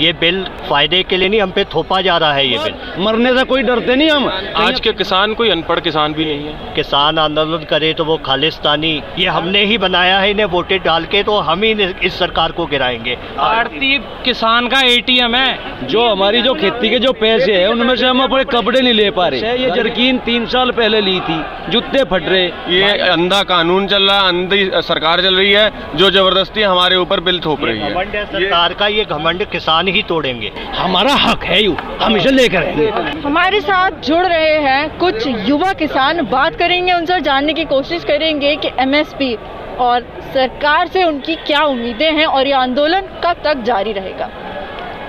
ये बिल फायदे के लिए नहीं, हम पे थोपा जा रहा है ये बिल। मरने से कोई डरते नहीं हम। आज के किसान कोई अनपढ़ किसान भी नहीं है। किसान आंदोलन करे तो वो खालिस्तानी, ये हमने ही बनाया है, इन्हें वोटें डाल के तो हम ही इस सरकार को गिराएंगे। भारतीय किसान का एटीएम है। जो हमारी जो खेती के जो पैसे है उनमें से हम अपने कपड़े नहीं ले पा रहे। ये जरकीन 3 साल पहले ली थी, जूते फट रहे। ये अंधा कानून चल रहा है, अंधी सरकार चल रही है जो जबरदस्ती हमारे ऊपर बिल थोप रही है। घमंड है सरकार का, ये घमंड किसान ही तोड़ेंगे। हमारा हक है यू, हम इसे लेकर आएंगे। हमारे साथ जुड़ रहे हैं कुछ युवा किसान, बात करेंगे उनसे, जानने की कोशिश करेंगे कि एमएसपी और सरकार से उनकी क्या उम्मीदें हैं और ये आंदोलन कब तक जारी रहेगा।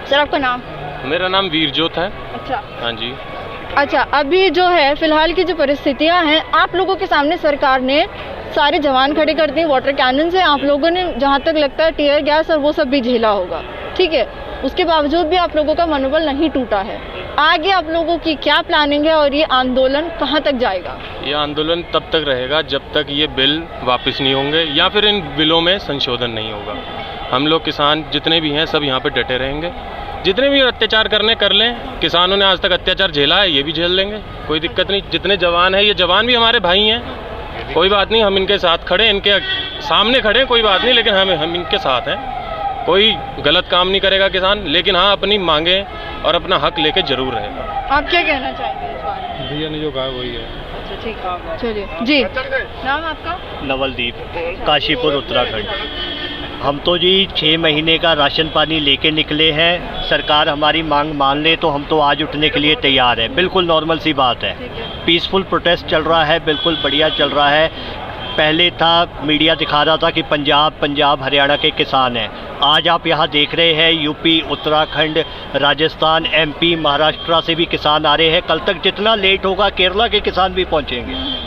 सर आपका नाम? मेरा नाम वीरजोत है। अच्छा हाँ जी। अच्छा, अभी जो है फिलहाल की जो परिस्थितियां हैं, आप लोगों के सामने सरकार ने सारे जवान खड़े कर दिए, वाटर कैनन से आप लोगों ने जहां तक लगता है टीयर गैस और वो सब भी झेला होगा, ठीक है। उसके बावजूद भी आप लोगों का मनोबल नहीं टूटा है। आगे आप लोगों की क्या प्लानिंग है और ये आंदोलन कहां तक जाएगा? ये आंदोलन तब तक रहेगा जब तक ये बिल वापस नहीं होंगे या फिर इन बिलों में संशोधन नहीं होगा। हम लोग किसान जितने भी हैं सब यहाँ पे डटे रहेंगे। जितने भी अत्याचार करने कर लें, किसानों ने आज तक अत्याचार झेला है, ये भी झेल लेंगे, कोई दिक्कत नहीं। जितने जवान हैं, ये जवान भी हमारे भाई हैं, कोई बात नहीं, हम इनके साथ खड़े, इनके सामने खड़े, कोई बात नहीं, लेकिन हम इनके साथ हैं। कोई गलत काम नहीं करेगा किसान, लेकिन हाँ अपनी मांगे और अपना हक लेके जरूर रहेगा। आप क्या कहना चाहेंगे इस बारे में? भैया ने जो कहा वही है। अच्छा ठीक है, चलिए जी। नाम आपका? नवलदीप, काशीपुर, उत्तराखंड। हम तो जी 6 महीने का राशन पानी लेके निकले हैं। सरकार हमारी मांग मान ले तो हम तो आज उठने के लिए तैयार है। बिल्कुल नॉर्मल सी बात है। पीसफुल प्रोटेस्ट चल रहा है, बिल्कुल बढ़िया चल रहा है। पहले था मीडिया दिखा रहा था कि पंजाब हरियाणा के किसान हैं। आज आप यहाँ देख रहे हैं यूपी, उत्तराखंड, राजस्थान, एमपी, महाराष्ट्र से भी किसान आ रहे हैं। कल तक जितना लेट होगा केरला के किसान भी पहुँचेंगे।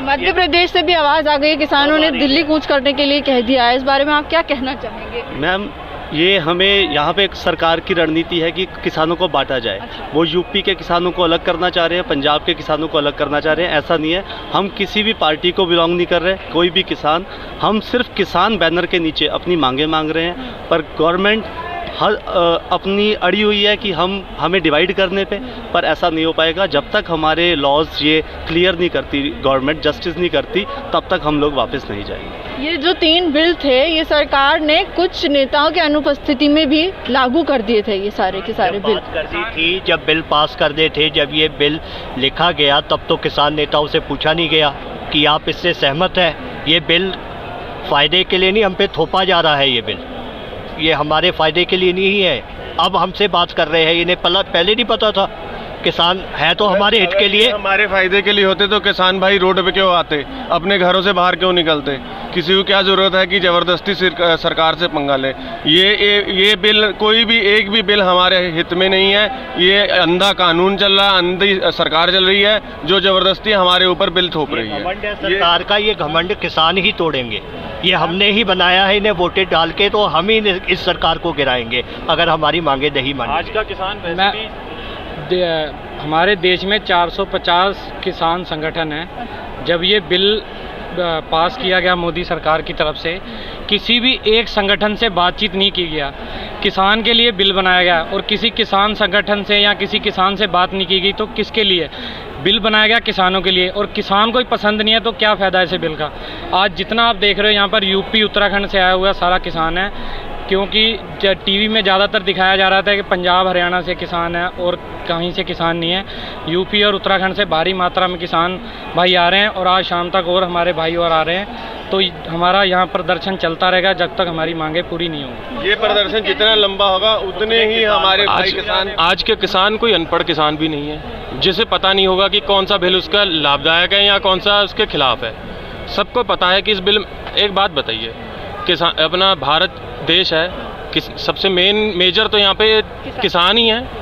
मध्य प्रदेश से भी आवाज आ गई, किसानों ने दिल्ली कूच करने के लिए कह दिया है। इस बारे में आप क्या कहना चाहेंगे? मैम, ये हमें यहाँ पे एक सरकार की रणनीति है कि किसानों को बांटा जाए। वो यूपी के किसानों को अलग करना चाह रहे हैं, पंजाब के किसानों को अलग करना चाह रहे हैं। ऐसा नहीं है, हम किसी भी पार्टी को बिलोंग नहीं कर रहे, कोई भी किसान। हम सिर्फ किसान बैनर के नीचे अपनी मांगे मांग रहे हैं। पर गवर्नमेंट अपनी अड़ी हुई है कि हमें डिवाइड करने पे, पर ऐसा नहीं हो पाएगा जब तक हमारे लॉज ये क्लियर नहीं करती, गवर्नमेंट जस्टिस नहीं करती, तब तक हम लोग वापस नहीं जाएंगे। ये जो 3 बिल थे, ये सरकार ने कुछ नेताओं की अनुपस्थिति में भी लागू कर दिए थे। ये सारे के सारे बिल कर दी थी, जब बिल पास कर दे थे, जब ये बिल लिखा गया तब तो किसान नेताओं से पूछा नहीं गया कि आप इससे सहमत हैं। ये बिल फायदे के लिए नहीं, हम पे थोपा जा रहा है। ये बिल ये हमारे फायदे के लिए नहीं है। अब हमसे बात कर रहे हैं, इन्हें पहले नहीं पता था। किसान है तो हमारे हित के लिए, हमारे फायदे के लिए होते तो किसान भाई रोड पे क्यों आते, अपने घरों से बाहर क्यों निकलते? किसी को क्या जरूरत है कि जबरदस्ती सरकार से पंगा ले? ये बिल, कोई भी एक भी बिल हमारे हित में नहीं है। ये अंधा कानून चल रहा है, अंधी सरकार चल रही है जो जबरदस्ती हमारे ऊपर बिल थोप रही है। घमंड है सरकार का, ये घमंड किसान ही तोड़ेंगे। ये हमने ही बनाया है, इन्हें वोटें डाल के तो हम ही इस सरकार को गिराएंगे अगर हमारी मांगे नहीं मानी। आज का किसान हमारे देश में 450 किसान संगठन हैं। जब ये बिल पास किया गया मोदी सरकार की तरफ से, किसी भी एक संगठन से बातचीत नहीं की गया। किसान के लिए बिल बनाया गया और किसी किसान संगठन से या किसी किसान से बात नहीं की गई। तो किसके लिए बिल बनाया गया? किसानों के लिए। और किसान को ही पसंद नहीं है तो क्या फ़ायदा इसे बिल का? आज जितना आप देख रहे हो यहाँ पर यूपी, उत्तराखंड से आया हुआ सारा किसान है, क्योंकि टीवी में ज़्यादातर दिखाया जा रहा था कि पंजाब हरियाणा से किसान है और कहीं से किसान नहीं है। यूपी और उत्तराखंड से भारी मात्रा में किसान भाई आ रहे हैं और आज शाम तक और हमारे भाई और आ रहे हैं। तो हमारा यहाँ प्रदर्शन चलता रहेगा जब तक हमारी मांगे पूरी नहीं होंगी। ये प्रदर्शन जितना लंबा होगा उतने ही हमारे भाई किसान। आज के किसान कोई अनपढ़ किसान भी नहीं है, जिसे पता नहीं होगा कि कौन सा बिल उसका लाभदायक है या कौन सा उसके खिलाफ है। सबको पता है कि इस बिल, एक बात बताइए, किसान, अपना भारत देश है, सबसे मेजर तो यहाँ पे किसान ही है।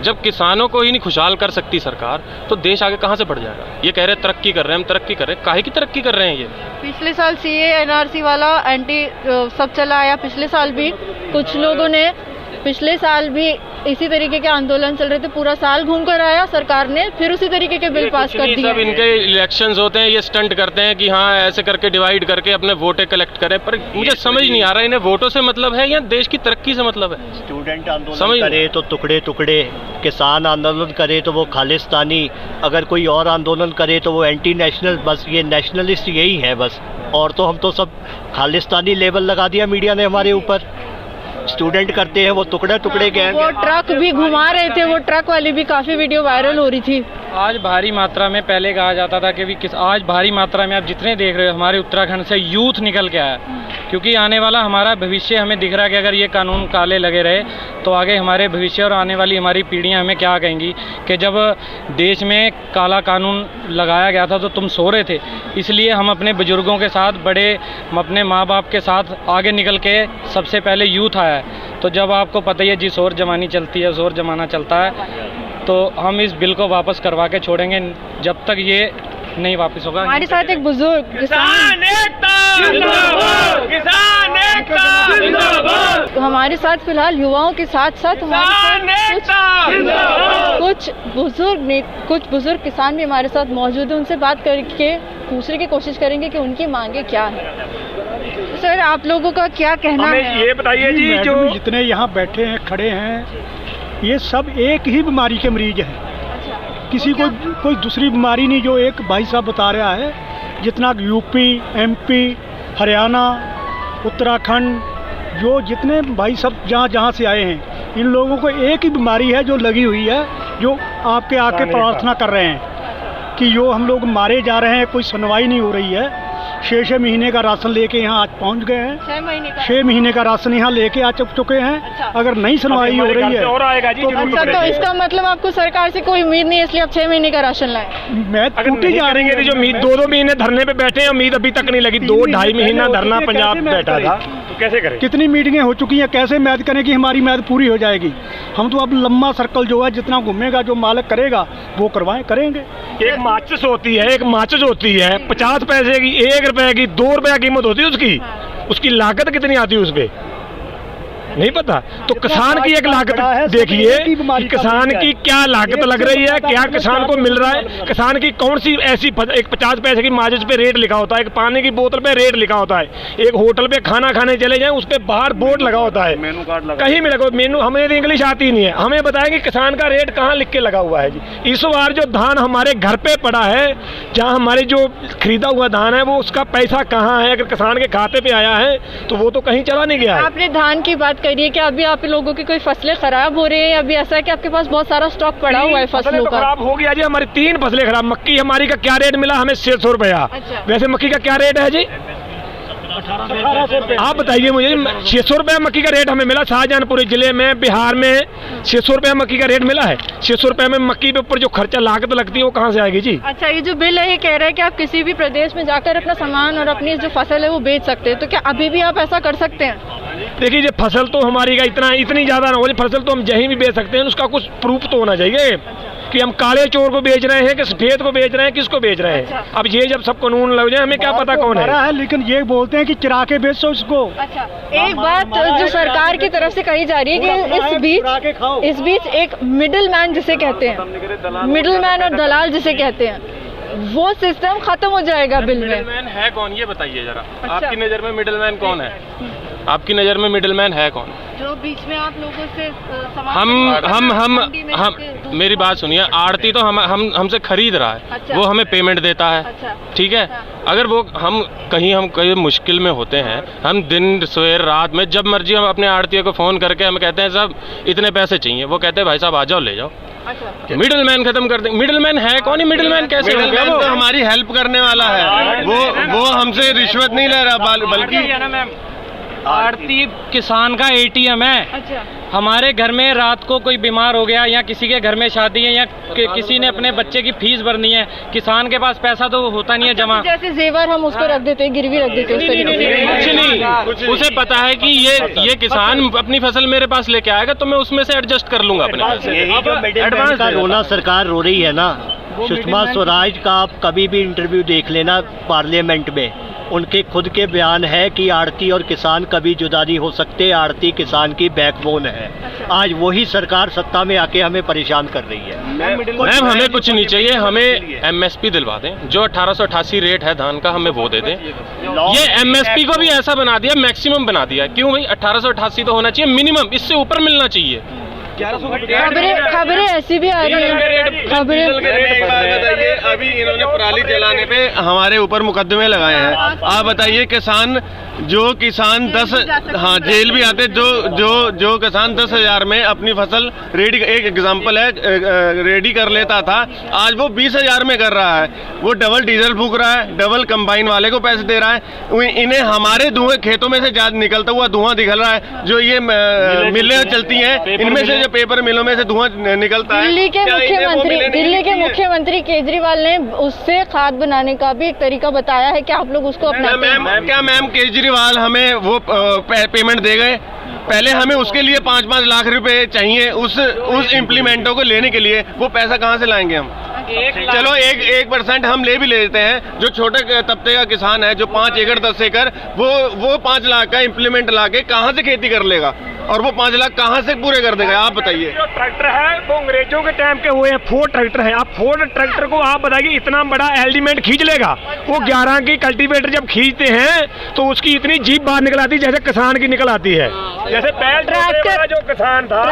जब किसानों को ही नहीं खुशहाल कर सकती सरकार, तो देश आगे कहाँ से बढ़ जाएगा? ये कह रहे हैं तरक्की कर रहे हैं, हम तरक्की कर रहे हैं, काहे की तरक्की कर रहे हैं? ये पिछले साल CA NRC वाला एंटी सब चला आया। पिछले साल भी कुछ लोगों ने पिछले साल भी इसी तरीके के आंदोलन चल रहे थे, पूरा साल घूम कर आया, सरकार ने फिर उसी तरीके के बिल पास कर दिए। सब इनके इलेक्शंस होते हैं, ये स्टंट करते हैं कि हाँ ऐसे करके डिवाइड करके अपने वोटें कलेक्ट करें, पर मुझे समझ नहीं आ रहा इन्हें वोटों से मतलब है या देश की तरक्की से मतलब है। स्टूडेंट आंदोलन करे तो टुकड़े टुकड़े, किसान आंदोलन करे तो वो खालिस्तानी, अगर कोई और आंदोलन करे तो वो एंटी नेशनल, बस ये नेशनलिस्ट यही है बस। और तो हम तो सब खालिस्तानी लेबल लगा दिया मीडिया ने हमारे ऊपर। स्टूडेंट करते हैं वो टुकड़े टुकड़े गए। वो ट्रक भी घुमा रहे थे, वो ट्रक वाली भी काफी वीडियो वायरल हो रही थी। आज भारी मात्रा में, पहले कहा जाता था कि आज भारी मात्रा में आप जितने देख रहे हो हमारे उत्तराखंड से यूथ निकल के आया, क्योंकि आने वाला हमारा भविष्य हमें दिख रहा है कि अगर ये कानून काले लगे रहे तो आगे हमारे भविष्य और आने वाली हमारी पीढ़ियां हमें क्या कहेंगी कि जब देश में काला कानून लगाया गया था तो तुम सो रहे थे। इसलिए हम अपने बुजुर्गों के साथ, बड़े अपने माँ बाप के साथ आगे निकल के सबसे पहले यूथ आया है। तो जब आपको पता ही है जिस ओर जमानी चलती है उस ओर जमाना चलता है, तो हम इस बिल को वापस करवा के छोड़ेंगे जब तक ये नहीं वापस होगा। हमारे साथ एक बुजुर्ग हमारे साथ फिलहाल युवाओं के साथ साथ हमारे साथ कुछ बुजुर्ग किसान भी हमारे साथ मौजूद हैं। उनसे बात करके पूछने की कोशिश करेंगे कि उनकी मांगे क्या है। सर, आप लोगों का क्या कहना है? ये बताइए जी, जो जितने यहाँ बैठे हैं, खड़े हैं, ये सब एक ही बीमारी के मरीज हैं। किसी को कोई दूसरी बीमारी नहीं, जो एक भाई साहब बता रहा है। जितना यूपी, एमपी, हरियाणा, उत्तराखंड, जो जितने भाई सब जहाँ से आए हैं, इन लोगों को एक ही बीमारी है जो लगी हुई है, जो आपके आके प्रार्थना कर रहे हैं कि जो हम लोग मारे जा रहे हैं, कोई सुनवाई नहीं हो रही है। 6 महीने का राशन लेके यहाँ आज पहुँच गए हैं। 6 महीने का राशन यहाँ लेके आ चुके हैं। अगर नहीं सुनवाई हो रही है तो तो इसका मतलब आपको सरकार से कोई उम्मीद नहीं है, इसलिए आप 6 महीने का राशन लाए। मैं टूटी जा रही है। जो 2-2 महीने धरने पे बैठे हैं, उम्मीद अभी तक नहीं लगी। 2-2.5 महीना धरना पंजाब बैठा था, तो कैसे करें? कितनी मीटिंगें हो चुकी हैं, कैसे मैद करें कि हमारी मैद पूरी हो जाएगी? हम तो अब लंबा सर्कल जो है, जितना घूमेगा, जो मालिक करेगा वो करेंगे। एक माचिस होती है, 50 पैसे की, 1 रुपए की, 2 रुपया कीमत होती है उसकी लागत कितनी आती है उस पे नहीं पता। तो किसान की एक लागत देखिए कि किसान की क्या लागत लग रही है, क्या किसान को मिल रहा है। किसान की कौन सी ऐसी, एक 50 पैसे की माचिस पे रेट लिखा होता है, एक पानी की बोतल पे रेट लिखा होता है, एक होटल पे खाना खाने चले जाएं उस पे बाहर बोर्ड लगा होता है, मेनू कार्ड लगा, कहीं मिलेगा मेनू। हमें इंग्लिश आती नहीं है, हमें बताएं कि किसान का रेट कहाँ लिख के लगा हुआ है जी। इस बार जो धान हमारे घर पे पड़ा है, जहाँ हमारे जो खरीदा हुआ धान है, वो उसका पैसा कहाँ है? अगर किसान के खाते पे आया है तो वो तो कहीं चला नहीं गया है। आपने धान की बात करिए कि अभी आप लोगों की कोई फसलें खराब हो रही है, अभी ऐसा है कि आपके पास बहुत सारा स्टॉक पड़ा हुआ है फसलों का? खराब हो गया जी, हमारी 3 फसलें खराब। मक्की हमारी का क्या रेट मिला हमें? 600 रुपया। वैसे मक्की का क्या रेट है जी? 1800। आप बताइए मुझे, 600 रुपया मक्की का रेट हमें मिला शाहजहानपुर जिले में, बिहार में 600 रुपया मक्की का रेट मिला है। 600 रुपया में मक्की के ऊपर जो खर्चा लागत लगती है वो कहाँ से आएगी जी? अच्छा, ये जो बिल है ये कह रहा है कि आप किसी भी प्रदेश में जाकर अपना सामान और अपनी जो फसल है वो बेच सकते हैं, तो क्या अभी भी आप ऐसा कर सकते हैं? देखिए, ये फसल तो हमारी का इतनी ज्यादा ना हो, फसल तो हम कहीं भी बेच सकते हैं, उसका कुछ प्रूफ तो होना चाहिए कि हम काले चोर को बेच रहे हैं कि सफेद को बेच रहे हैं, किसको बेच रहे हैं। अब ये जब सब कानून लग जाए, हमें क्या पता कौन है। लेकिन ये बोलते हैं कि चिरा के बेचो इसको। अच्छा, एक बात जो सरकार की तरफ से कही जा रही है कि इस बीच एक मिडिल मैन जिसे कहते हैं, मिडिल मैन और दलाल जिसे कहते हैं, वो सिस्टम खत्म हो जाएगा बिल में। मिडिलमैन है कौन, ये बताइए जरा। आपकी नज़र में मिडिलमैन कौन है? आपकी नज़र में मिडिलमैन है कौन? जो बीच में आप लोगों से हम मेरी बात सुनिए, आड़ती तो हमसे खरीद रहा है। अच्छा। वो हमें पेमेंट देता है। अच्छा। ठीक है। अगर वो हम कहीं मुश्किल में होते हैं, हम दिन सवेर रात में जब मर्जी हम अपने आड़ती को फ़ोन करके हम कहते हैं साहब इतने पैसे चाहिए, वो कहते हैं भाई साहब आ जाओ ले जाओ। मिडिलमैन खत्म कर देंगे। मिडिलमैन है कौन? मिडिलमैन कैसे होगा? तो हमारी हेल्प करने वाला है, वो हमसे रिश्वत नहीं ले रहा, बल्कि आड़ती किसान का ATM है। अच्छा। हमारे घर में रात को कोई बीमार हो गया या किसी के घर में शादी है या किसी ने अपने बच्चे की फीस भरनी है, किसान के पास पैसा तो होता नहीं है जमा। जैसे जेवर हम उसको रख देते हैं, गिरवी रख देते हैं, उस तरीके से। कुछ नहीं, उसे पता है कि ये किसान अपनी फसल मेरे पास लेके आएगा तो मैं उसमें से एडजस्ट कर लूंगा अपने। एडवांस का रोना सरकार रो रही है ना, सुषमा स्वराज का आप कभी भी इंटरव्यू देख लेना पार्लियामेंट में, उनके खुद के बयान है कि आड़ती और किसान कभी जुदा नहीं हो सकते, आड़ती किसान की बैकबोन है। आज वही सरकार सत्ता में आके हमें परेशान कर रही है। मैम हमें कुछ नहीं चाहिए, हमें एमएसपी दिलवा दें, जो 1888 रेट है धान का हमें वो दे दें। ये एमएसपी को भी ऐसा बना दिया, मैक्सिमम बना दिया। क्यों भाई 1888 तो होना चाहिए मिनिमम, इससे ऊपर मिलना चाहिए। खबरें ऐसी भी आ रही हैं, खबरें। बताइए, अभी इन्होंने पराली जलाने पे हमारे ऊपर मुकदमे लगाए हैं। आप बताइए किसान 10 हाँ जेल भी आते, जो किसान 10,000 में अपनी फसल रेडी, एक एग्जांपल है, रेडी कर लेता था, आज वो 20,000 में कर रहा है। वो डबल डीजल फूक रहा है, डबल कंबाइन वाले को पैसे दे रहा है। इन्हें हमारे धुएं खेतों में से ज्यादा निकलता हुआ धुआं दिखल रहा है। जो ये मिलें चलती हैं, इनमें से जो पेपर मिलों में से धुआं निकलता है। दिल्ली के मुख्यमंत्री केजरीवाल ने उससे खाद बनाने का भी एक तरीका बताया है कि आप लोग उसको अपनाते हैं। क्या मैम केजरीवाल हमें वो पेमेंट दे गए? पहले हमें उसके लिए 5-5 लाख रुपए चाहिए, उस इम्प्लीमेंटों को लेने के लिए। वो पैसा कहाँ से लाएंगे हम? चलो 1% हम ले भी लेते हैं। जो छोटे तबके का किसान है, जो 5 एकड़ 10 एकड़, वो 5 लाख का इम्प्लीमेंट लाके कहाँ से खेती कर लेगा? और वो 5 लाख कहाँ से पूरे कर देगा? आप बताइए। जो ट्रैक्टर है वो अंग्रेजों के टाइम के हुए हैं, फोर्ड ट्रैक्टर है। आप फोर्ड ट्रैक्टर को आप बताइए इतना बड़ा एलिमेंट खींच लेगा? वो 11 की कल्टीवेटर जब खींचते हैं तो उसकी इतनी जीप बाहर निकल आती है जैसे किसान की निकल आती है। जैसे बैल ट्रैक्टर, जो किसान था,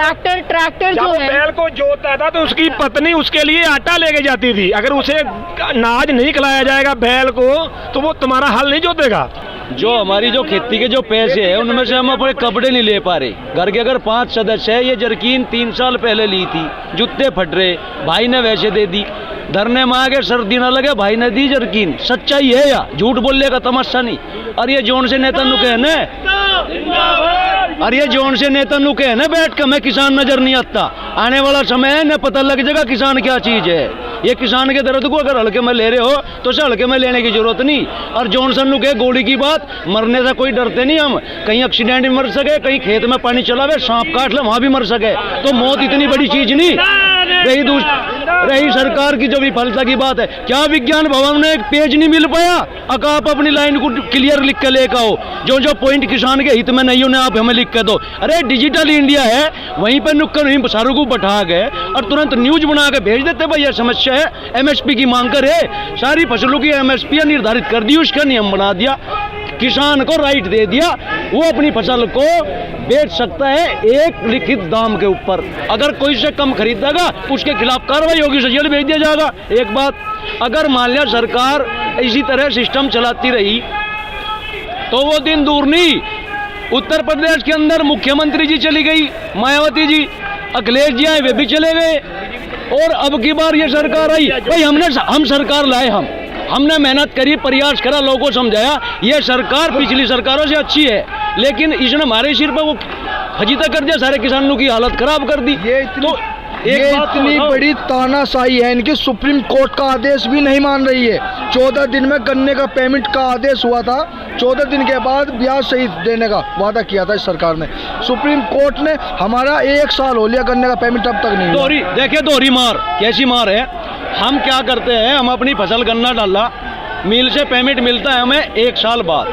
ट्रैक्टर जो है, बैल को जोतता था तो उसकी पत्नी उसके लिए आटा लेके जाती थी। अगर उसे अनाज नहीं खिलाया जाएगा बैल को तो वो तुम्हारा हल नहीं जोतेगा। जो हमारी जो खेती के जो पैसे हैं उनमें से हम अपने कपड़े नहीं ले पा रहे। घर के अगर 5 सदस्य है, ये जर्किन 3 साल पहले ली थी, जूते फट रहे, भाई ने वैसे दे दी। धरने में आगे सर्दी ना लगे, भाई ने दी जर्किन। सच्चाई है या झूठ बोलने का तमाशा नहीं। और ये जोन से नेता नु कहने, और ये जोन से नेता नु कहने बैठ के मैं किसान नजर नहीं आता। आने वाला समय है न पता लग जाएगा किसान क्या चीज है। ये किसान के दर्द को अगर हल्के में ले रहे हो तो उसे हल्के में लेने की जरूरत नहीं। और जॉनसन नु के गोली की बात, मरने से कोई डरते नहीं हम। कहीं एक्सीडेंट में मर सके, कहीं खेत में पानी चला हुआ सांप काट ले वहां भी मर सके, तो मौत इतनी बड़ी चीज नहीं। रही सरकार की जो विफलता की बात है, क्या विज्ञान भवन में एक पेज नहीं मिल पाया? अगर आप अपनी लाइन को क्लियर लिख के लेकर आओ, जो पॉइंट किसान के हित में नहीं उन्हें आप हमें लिख के दो। अरे डिजिटल इंडिया है, वहीं पर नुक्कड़ वहीं सारों को बैठा गए और तुरंत न्यूज बना के भेज देते भाई ये समस्या है, एमएसपी की मांग करे। सारी फसलों की एमएसपी निर्धारित कर दी, उसका नियम बना दिया, किसान को राइट दे दिया, वो अपनी फसल को बेच सकता है एक लिखित दाम के ऊपर। अगर कोई से कम खरीदेगा उसके खिलाफ कार्रवाई होगी, उसे जेल भेज दिया जाएगा। एक बात, अगर मान लिया सरकार इसी तरह सिस्टम चलाती रही तो वो दिन दूर नहीं। उत्तर प्रदेश के अंदर मुख्यमंत्री जी चली गई, मायावती जी, अखिलेश जी आए वे भी चले गए, और अब की बार ये सरकार आई। भाई हम सरकार लाए, हमने मेहनत करी, प्रयास करा, लोगों को समझाया ये सरकार पिछली सरकारों से अच्छी है, लेकिन इसने हमारे सिर पर वो फजीता कर दिया, सारे किसानों की हालत खराब कर दी। ये इतनी बड़ी तानाशाही है इनकी, सुप्रीम कोर्ट का आदेश भी नहीं मान रही है। 14 दिन में गन्ने का पेमेंट का आदेश हुआ था, 14 दिन के बाद ब्याज सहित देने का वादा किया था इस सरकार ने। सुप्रीम कोर्ट ने हमारा 1 साल हो लिया, गन्ने का पेमेंट अब तक नहीं हुआ। देखिए दोहरी मार कैसी मार है। हम क्या करते हैं, हम अपनी फसल गन्ना डाला, मिल से पेमेंट मिलता है हमें 1 साल बाद,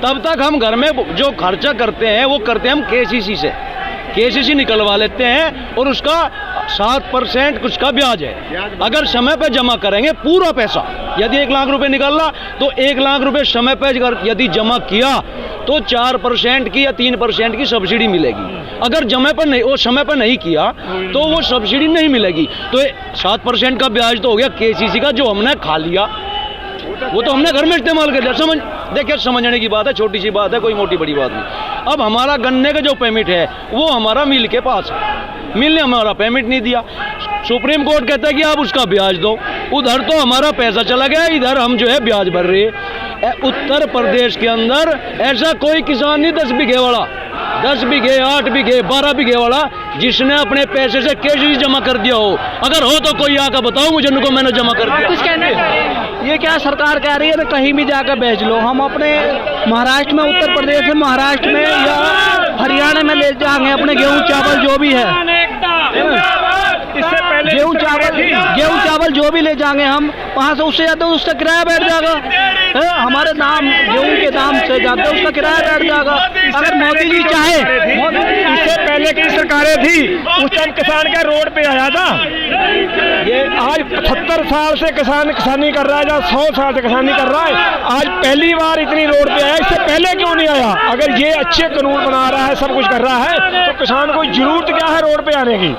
तब तक हम घर में जो खर्चा करते हैं वो करते हैं हम केसीसी निकलवा लेते हैं, और उसका 7% कुछ का ब्याज है। अगर समय पे जमा करेंगे पूरा पैसा, यदि 1 लाख रुपए निकालना तो 1 लाख रुपए समय पे यदि जमा किया तो 4% की या 3% की सब्सिडी मिलेगी। अगर जमा पर नहीं, वो समय पर नहीं किया तो वो सब्सिडी नहीं मिलेगी। तो 7% का ब्याज तो हो गया केसीसी का, जो हमने खा लिया, वो तो हमने घर में इस्तेमाल कर लिया। देखिए समझने की बात है, छोटी सी बात है, कोई मोटी बड़ी बात नहीं। अब हमारा गन्ने का जो पेमेंट है वो हमारा मिल के पास है, मिल ने हमारा पेमेंट नहीं दिया। सुप्रीम कोर्ट कहता है कि आप उसका ब्याज दो, उधर तो हमारा पैसा चला गया, इधर हम जो है ब्याज भर रहे हैं। उत्तर प्रदेश के अंदर ऐसा कोई किसान नहीं 10 बीघे वाला, 10 बीघे, 8 बीघे, 12 बीघे वाला जिसने अपने पैसे से केसीसी जमा कर दिया हो। अगर हो तो कोई आकर बताओ मुझे, उनको मैंने जमा कर दिया। कुछ कहना चाह रहे हैं? ये क्या सरकार कह रही है, तो कहीं भी जाकर बेच लो। हम अपने महाराष्ट्र में, उत्तर प्रदेश में, महाराष्ट्र में या हरियाणा में ले जाएंगे अपने गेहूं चावल जो भी है। इससे पहले गेहूँ चावल जो भी ले जाएंगे हम वहाँ से, उससे ज़्यादा उसका किराया बैठ जाएगा। हमारे दाम गेहूँ के दाम से ज़्यादा उसका किराया बैठ जाएगा। अगर मोदी जी चाहे, इससे पहले की सरकारें थी उस टाइम किसान का रोड पे आया था। ये आज 75 साल से किसान किसानी कर रहा है, या 100 साल से किसानी कर रहा है, आज पहली बार इतनी रोड पे आया। इससे पहले क्यों नहीं आया? अगर ये अच्छे कानून बना रहा है, सब कुछ कर रहा है, तो किसान को जरूरत क्या है रोड पे आने की?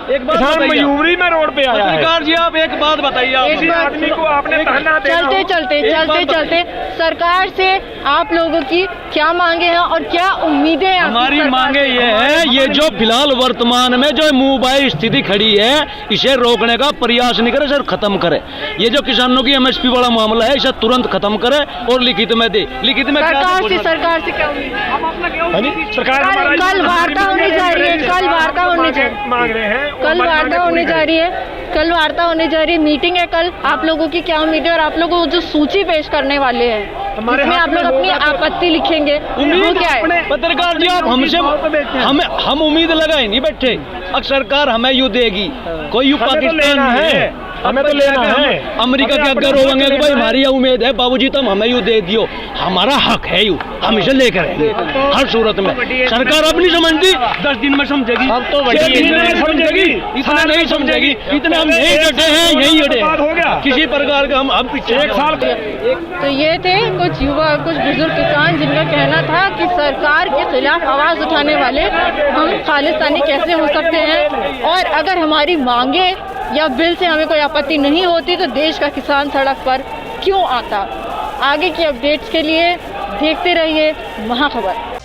एक बात किसान मजबूरी में रोड पे आया है। सरकार जी आप एक बात बताइए, किसी आदमी को आपने ताना देना हो। चलते सरकार से आप लोगों की क्या मांगे हैं और क्या उम्मीदें हैं? हमारी मांगे ये है, ये जो फिलहाल वर्तमान में जो मुंहबाई स्थिति खड़ी है, इसे रोकने का प्रयास नहीं करे सर, खत्म करे। ये जो किसानों की MSP वाला मामला है, इसे तुरंत खत्म करे और लिखित में दे। लिखित में सरकार से क्या उम्मीद है? सरकार कल वार्ता होने जा रही है, कल वार्ता होने जा मांग रहे हैं, कल वार्ता होने जा रही है, कल वार्ता होने जा रही है, मीटिंग है कल। आप लोगों की क्या उम्मीद है और आप लोग जो सूची पेश करने वाले हैं जिसमें आप लोग अपनी आपत्ति लिखेंगे, वो क्या है? पत्रकार जी आप हमसे हम उम्मीद लगाए नहीं बैठे, अब सरकार हमें यू देगी, कोई यू पाकिस्तान है, हमें तो लेना है। अमेरिका के अगर होंगे कि भाई हमारी यह उम्मीद है बाबूजी तुम हमें यू दे दियो, हमारा हक है यू, हम इसे लेकर रहेंगे हर सूरत में। सरकार अब नहीं समझती, 10 दिन में समझेगी, अब तो समझेगी, इतना नहीं समझेगी, इतने हम नहीं डटे हैं, यही डटे हैं किसी प्रकार का। हम अब पीछे 1 साल। तो ये थे कुछ युवा, कुछ बुजुर्ग किसान जिनका कहना था कि सरकार के खिलाफ आवाज उठाने वाले हम खालिस्तानी कैसे हो सकते हैं, और अगर हमारी मांगे या बिल से हमें कोई आपत्ति नहीं होती तो देश का किसान सड़क पर क्यों आता। आगे की अपडेट्स के लिए देखते रहिए महाखबर।